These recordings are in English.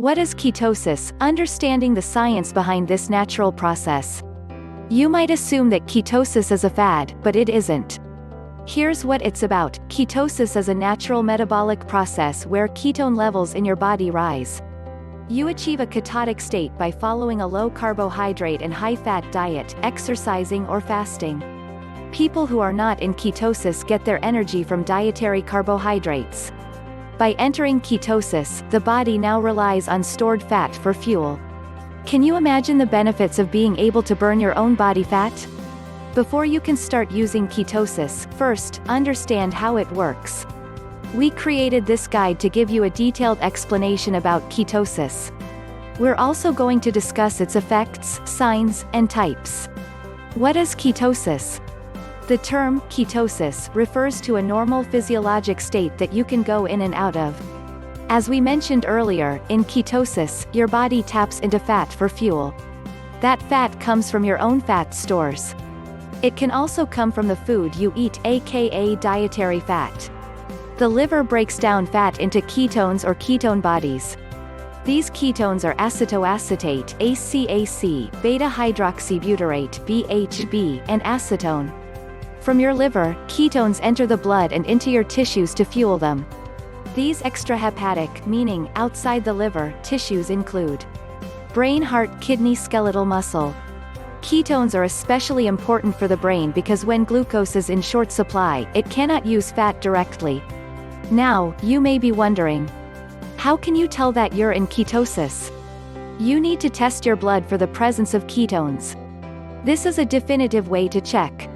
What is ketosis? Understanding the science behind this natural process. You might assume that ketosis is a fad, but it isn't. Here's what it's about. Ketosis is a natural metabolic process where ketone levels in your body rise. You achieve a ketotic state by following a low-carbohydrate and high-fat diet, exercising or fasting. People who are not in ketosis get their energy from dietary carbohydrates. By entering ketosis, the body now relies on stored fat for fuel. Can you imagine the benefits of being able to burn your own body fat? Before you can start using ketosis, first, understand how it works. We created this guide to give you a detailed explanation about ketosis. We're also going to discuss its effects, signs, and types. What is ketosis? The term, ketosis, refers to a normal physiologic state that you can go in and out of. As we mentioned earlier, in ketosis, your body taps into fat for fuel. That fat comes from your own fat stores. It can also come from the food you eat, aka dietary fat. The liver breaks down fat into ketones or ketone bodies. These ketones are acetoacetate, ACAC, beta-hydroxybutyrate, BHB, and acetone. From your liver, ketones enter the blood and into your tissues to fuel them. These extrahepatic, meaning outside the liver, tissues include brain, heart, kidney, skeletal muscle. Ketones are especially important for the brain because when glucose is in short supply, it cannot use fat directly. Now, you may be wondering, how can you tell that you're in ketosis? You need to test your blood for the presence of ketones. This is a definitive way to check.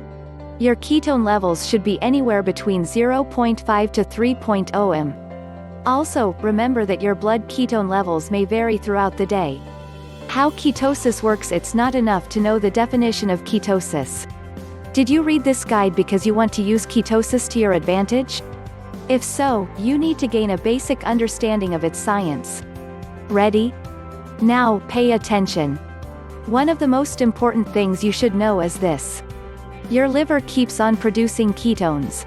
Your ketone levels should be anywhere between 0.5 to 3.0 m. Also, remember that your blood ketone levels may vary throughout the day. How ketosis works? It's not enough to know the definition of ketosis. Did you read this guide because you want to use ketosis to your advantage? If so, you need to gain a basic understanding of its science. Ready? Now, pay attention. One of the most important things you should know is this. Your liver keeps on producing ketones.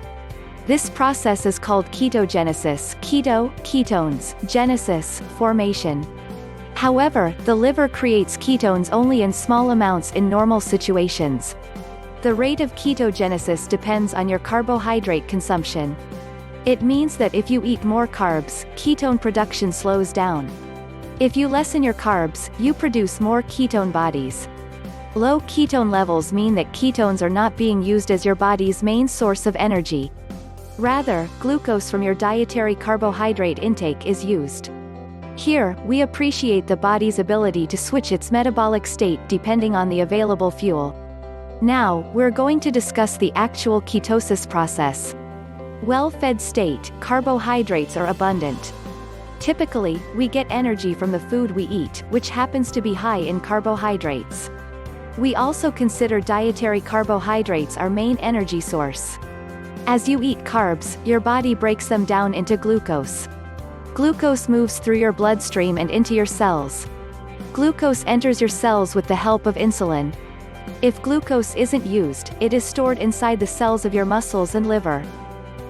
This process is called ketogenesis, keto, ketones, genesis, formation. However, the liver creates ketones only in small amounts in normal situations. The rate of ketogenesis depends on your carbohydrate consumption. It means that if you eat more carbs, ketone production slows down. If you lessen your carbs, you produce more ketone bodies. Low ketone levels mean that ketones are not being used as your body's main source of energy. Rather, glucose from your dietary carbohydrate intake is used. Here, we appreciate the body's ability to switch its metabolic state depending on the available fuel. Now, we're going to discuss the actual ketosis process. Well-fed state, carbohydrates are abundant. Typically, we get energy from the food we eat, which happens to be high in carbohydrates. We also consider dietary carbohydrates our main energy source. As you eat carbs, your body breaks them down into glucose. Glucose moves through your bloodstream and into your cells. Glucose enters your cells with the help of insulin. If glucose isn't used, it is stored inside the cells of your muscles and liver.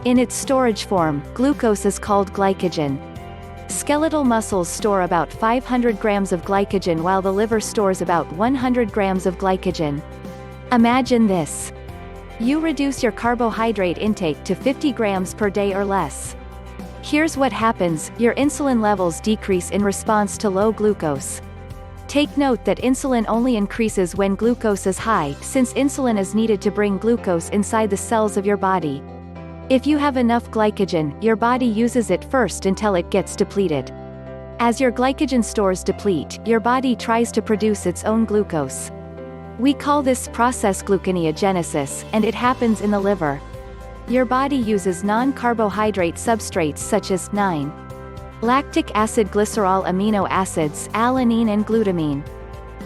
In its storage form, glucose is called glycogen. Skeletal muscles store about 500 grams of glycogen while the liver stores about 100 grams of glycogen. Imagine this. You reduce your carbohydrate intake to 50 grams per day or less. Here's what happens, your insulin levels decrease in response to low glucose. Take note that insulin only increases when glucose is high, since insulin is needed to bring glucose inside the cells of your body. If you have enough glycogen, your body uses it first until it gets depleted. As your glycogen stores deplete, your body tries to produce its own glucose. We call this process gluconeogenesis, and it happens in the liver. Your body uses non-carbohydrate substrates such as 9-lactic acid glycerol amino acids, alanine and glutamine.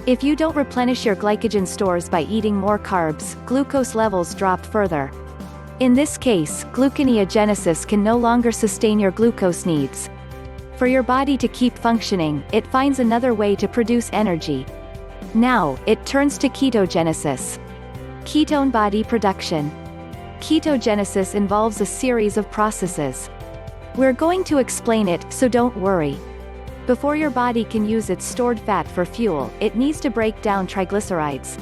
If you don't replenish your glycogen stores by eating more carbs, glucose levels drop further. In this case, gluconeogenesis can no longer sustain your glucose needs. For your body to keep functioning, it finds another way to produce energy. Now, it turns to ketogenesis. Ketone body production. Ketogenesis involves a series of processes. We're going to explain it, so don't worry. Before your body can use its stored fat for fuel, it needs to break down triglycerides.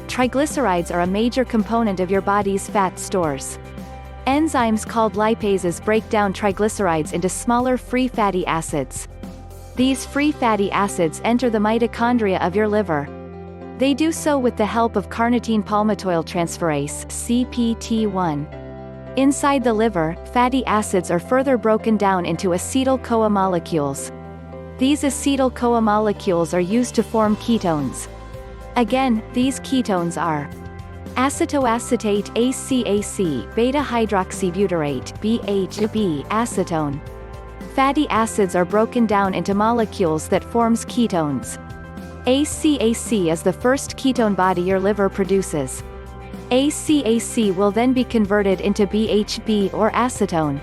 Triglycerides are a major component of your body's fat stores. Enzymes called lipases break down triglycerides into smaller free fatty acids. These free fatty acids enter the mitochondria of your liver. They do so with the help of carnitine palmitoyltransferase (CPT1). Inside the liver, fatty acids are further broken down into acetyl-CoA molecules. These acetyl-CoA molecules are used to form ketones. Again, these ketones are acetoacetate ACAC, beta-hydroxybutyrate BHB, acetone. Fatty acids are broken down into molecules that forms ketones. ACAC is the first ketone body your liver produces. ACAC will then be converted into BHB or acetone.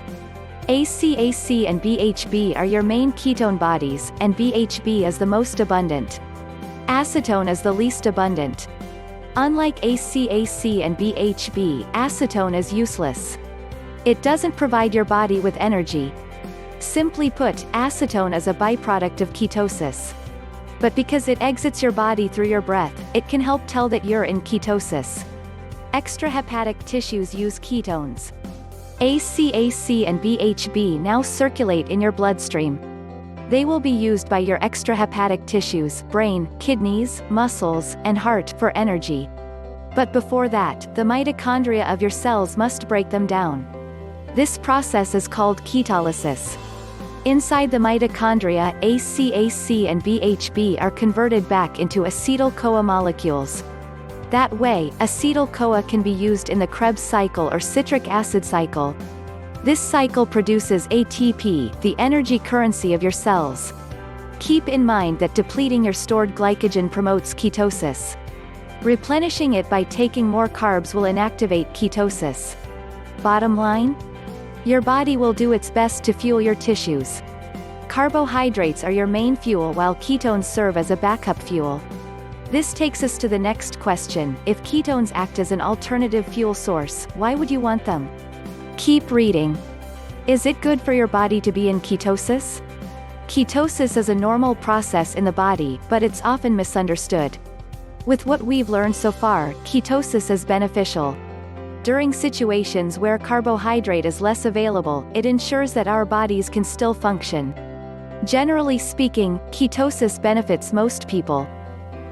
ACAC and BHB are your main ketone bodies, and BHB is the most abundant. Acetone is the least abundant. Unlike ACAC and BHB, acetone is useless. It doesn't provide your body with energy. Simply put, acetone is a byproduct of ketosis. But because it exits your body through your breath, it can help tell that you're in ketosis. Extrahepatic tissues use ketones. ACAC and BHB now circulate in your bloodstream. They will be used by your extrahepatic tissues, brain, kidneys, muscles, and heart, for energy. But before that, the mitochondria of your cells must break them down. This process is called ketolysis. Inside the mitochondria, ACAC and BHB are converted back into acetyl-CoA molecules. That way, acetyl-CoA can be used in the Krebs cycle or citric acid cycle. This cycle produces ATP, the energy currency of your cells. Keep in mind that depleting your stored glycogen promotes ketosis. Replenishing it by taking more carbs will inactivate ketosis. Bottom line? Your body will do its best to fuel your tissues. Carbohydrates are your main fuel while ketones serve as a backup fuel. This takes us to the next question: if ketones act as an alternative fuel source, why would you want them? Keep reading. Is it good for your body to be in ketosis? Ketosis is a normal process in the body, but it's often misunderstood. With what we've learned so far, ketosis is beneficial. During situations where carbohydrate is less available, it ensures that our bodies can still function. Generally speaking, ketosis benefits most people.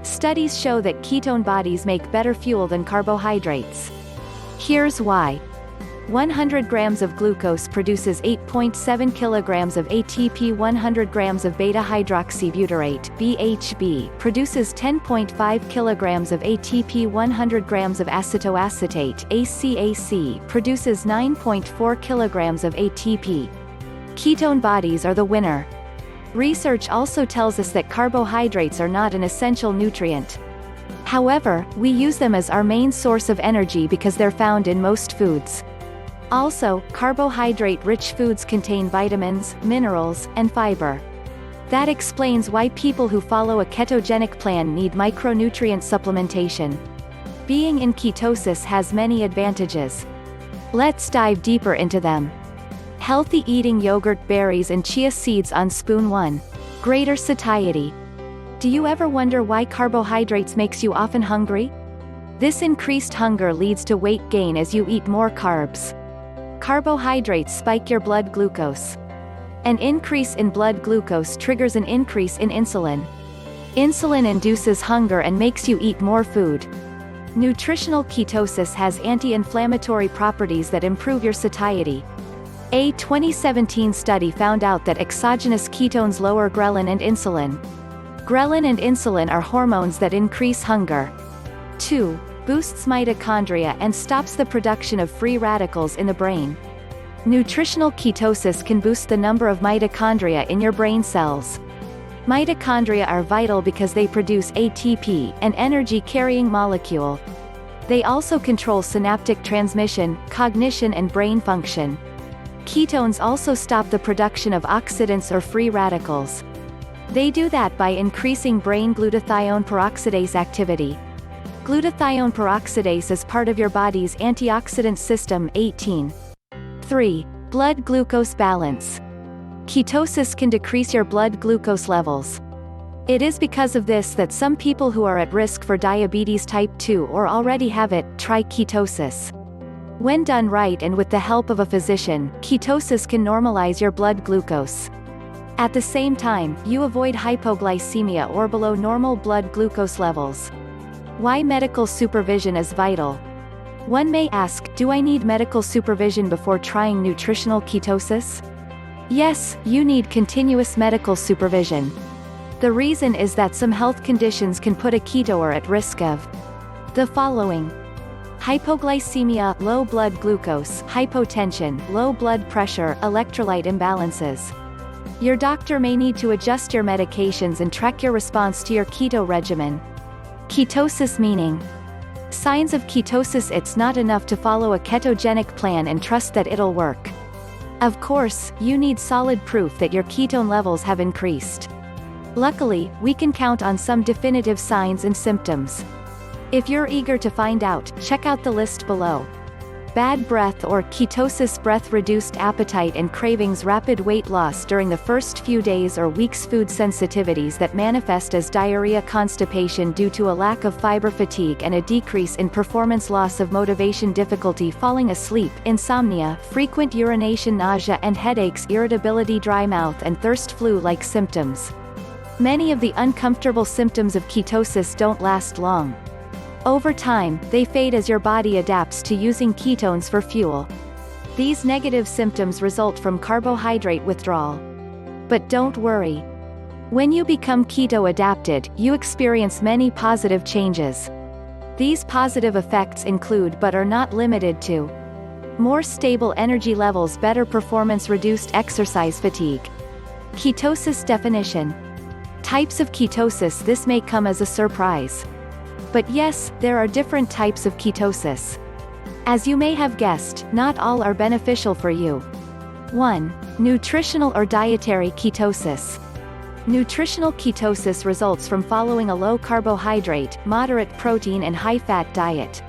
Studies show that ketone bodies make better fuel than carbohydrates. Here's why. 100 grams of glucose produces 8.7 kilograms of ATP. 100 grams of beta-hydroxybutyrate (BHB) produces 10.5 kilograms of ATP. 100 grams of acetoacetate (ACAC) produces 9.4 kilograms of ATP. Ketone bodies are the winner. Research also tells us that carbohydrates are not an essential nutrient. However, we use them as our main source of energy because they're found in most foods. Also, carbohydrate-rich foods contain vitamins, minerals, and fiber. That explains why people who follow a ketogenic plan need micronutrient supplementation. Being in ketosis has many advantages. Let's dive deeper into them. Healthy eating: yogurt, berries and chia seeds on spoon 1. Greater satiety. Do you ever wonder why carbohydrates makes you often hungry? This increased hunger leads to weight gain as you eat more carbs. Carbohydrates spike your blood glucose. An increase in blood glucose triggers an increase in insulin. Insulin induces hunger and makes you eat more food. Nutritional ketosis has anti-inflammatory properties that improve your satiety. A 2017 study found out that exogenous ketones lower ghrelin and insulin. Ghrelin and insulin are hormones that increase hunger. 2. Boosts mitochondria and stops the production of free radicals in the brain. Nutritional ketosis can boost the number of mitochondria in your brain cells. Mitochondria are vital because they produce ATP, an energy-carrying molecule. They also control synaptic transmission, cognition and brain function. Ketones also stop the production of oxidants or free radicals. They do that by increasing brain glutathione peroxidase activity. Glutathione peroxidase is part of your body's antioxidant system. 18. 3. Blood glucose balance. Ketosis can decrease your blood glucose levels. It is because of this that some people who are at risk for diabetes type 2 or already have it, try ketosis. When done right and with the help of a physician, ketosis can normalize your blood glucose. At the same time, you avoid hypoglycemia or below normal blood glucose levels. Why medical supervision is vital? One may ask, do I need medical supervision before trying nutritional ketosis? Yes, you need continuous medical supervision. The reason is that some health conditions can put a ketoer at risk of the following: hypoglycemia, low blood glucose, hypotension, low blood pressure, electrolyte imbalances. Your doctor may need to adjust your medications and track your response to your keto regimen. Ketosis meaning. Signs of ketosis: it's not enough to follow a ketogenic plan and trust that it'll work. Of course, you need solid proof that your ketone levels have increased. Luckily, we can count on some definitive signs and symptoms. If you're eager to find out, check out the list below. Bad breath or ketosis: breath, reduced appetite and cravings, rapid weight loss during the first few days or weeks, food sensitivities that manifest as diarrhea, constipation due to a lack of fiber, fatigue and a decrease in performance, loss of motivation, difficulty falling asleep, insomnia, frequent urination, nausea and headaches, irritability, dry mouth and thirst, flu-like symptoms. Many of the uncomfortable symptoms of ketosis don't last long. Over time, they fade as your body adapts to using ketones for fuel. These negative symptoms result from carbohydrate withdrawal. But don't worry. When you become keto adapted, you experience many positive changes. These positive effects include but are not limited to more stable energy levels, better performance, reduced exercise fatigue. Ketosis definition. Types of ketosis. This may come as a surprise. But yes, there are different types of ketosis. As you may have guessed, not all are beneficial for you. 1. Nutritional or dietary ketosis. Nutritional ketosis results from following a low carbohydrate, moderate protein and high fat diet.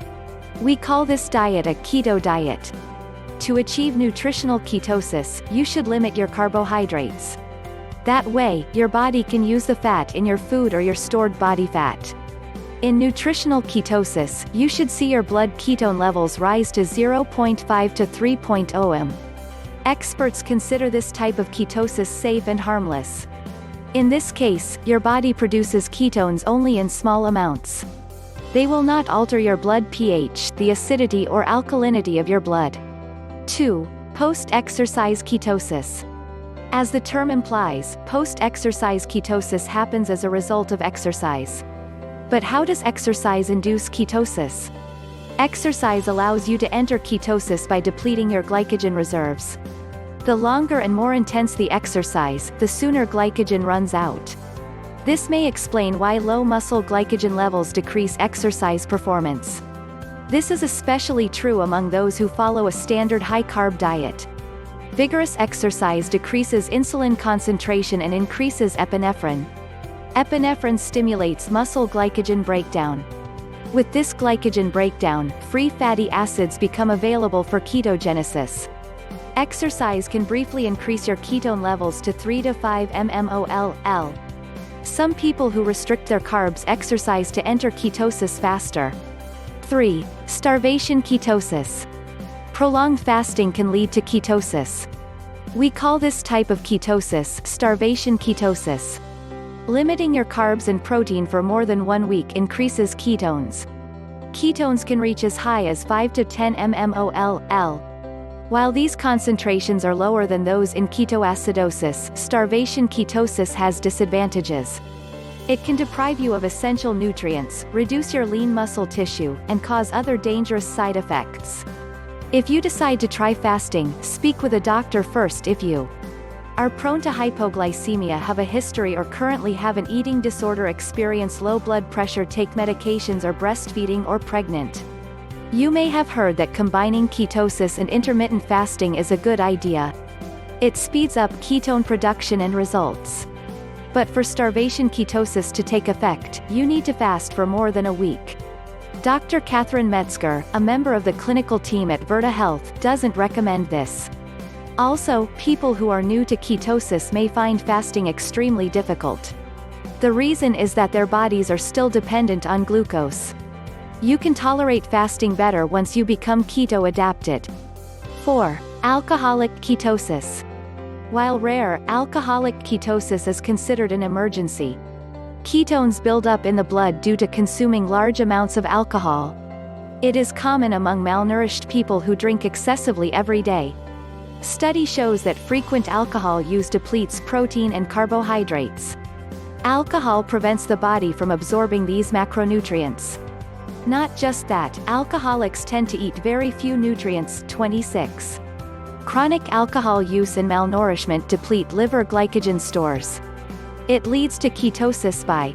We call this diet a keto diet. To achieve nutritional ketosis, you should limit your carbohydrates. That way, your body can use the fat in your food or your stored body fat. In nutritional ketosis, you should see your blood ketone levels rise to 0.5 to 3.0 m. Experts consider this type of ketosis safe and harmless. In this case, your body produces ketones only in small amounts. They will not alter your blood pH, the acidity or alkalinity of your blood. 2. Post-exercise ketosis. As the term implies, post-exercise ketosis happens as a result of exercise. But how does exercise induce ketosis? Exercise allows you to enter ketosis by depleting your glycogen reserves. The longer and more intense the exercise, the sooner glycogen runs out. This may explain why low muscle glycogen levels decrease exercise performance. This is especially true among those who follow a standard high-carb diet. Vigorous exercise decreases insulin concentration and increases epinephrine. Epinephrine stimulates muscle glycogen breakdown. With this glycogen breakdown, free fatty acids become available for ketogenesis. Exercise can briefly increase your ketone levels to 3 to 5 mmol/L. Some people who restrict their carbs exercise to enter ketosis faster. 3. Starvation ketosis. Prolonged fasting can lead to ketosis. We call this type of ketosis starvation ketosis. Limiting your carbs and protein for more than 1 week increases ketones. Ketones can reach as high as 5 to 10 mmol/L. While these concentrations are lower than those in ketoacidosis, starvation ketosis has disadvantages. It can deprive you of essential nutrients, reduce your lean muscle tissue, and cause other dangerous side effects. If you decide to try fasting, speak with a doctor first. If you are prone to hypoglycemia, have a history or currently have an eating disorder, experience low blood pressure, take medications, or breastfeeding or pregnant. You may have heard that combining ketosis and intermittent fasting is a good idea. It speeds up ketone production and results. But for starvation ketosis to take effect, you need to fast for more than a week. Dr. Catherine Metzger, a member of the clinical team at Virta Health, doesn't recommend this. Also, people who are new to ketosis may find fasting extremely difficult. The reason is that their bodies are still dependent on glucose. You can tolerate fasting better once you become keto adapted. 4. Alcoholic ketosis. While rare, alcoholic ketosis is considered an emergency. Ketones build up in the blood due to consuming large amounts of alcohol. It is common among malnourished people who drink excessively every day. Study shows that frequent alcohol use depletes protein and carbohydrates. Alcohol prevents the body from absorbing these macronutrients. Not just that, alcoholics tend to eat very few nutrients. 26. Chronic alcohol use and malnourishment deplete liver glycogen stores. It leads to ketosis by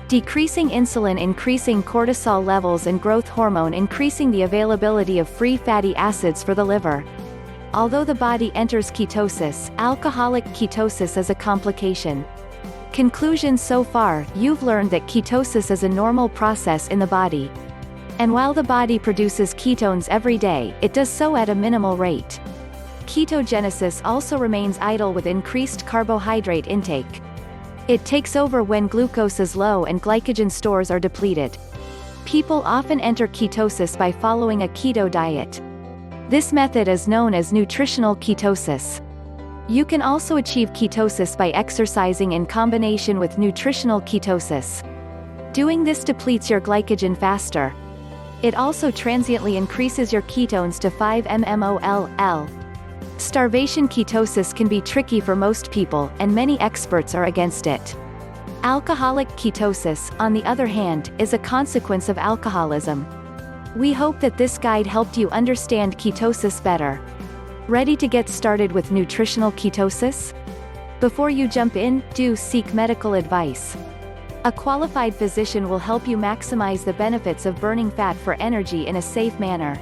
decreasing insulin, increasing cortisol levels, and growth hormone, increasing the availability of free fatty acids for the liver. Although the body enters ketosis, alcoholic ketosis is a complication. Conclusion: so far, you've learned that ketosis is a normal process in the body. And while the body produces ketones every day, it does so at a minimal rate. Ketogenesis also remains idle with increased carbohydrate intake. It takes over when glucose is low and glycogen stores are depleted. People often enter ketosis by following a keto diet. This method is known as nutritional ketosis. You can also achieve ketosis by exercising in combination with nutritional ketosis. Doing this depletes your glycogen faster. It also transiently increases your ketones to 5 mmol/L. Starvation ketosis can be tricky for most people, and many experts are against it. Alcoholic ketosis, on the other hand, is a consequence of alcoholism. We hope that this guide helped you understand ketosis better. Ready to get started with nutritional ketosis? Before you jump in, do seek medical advice. A qualified physician will help you maximize the benefits of burning fat for energy in a safe manner.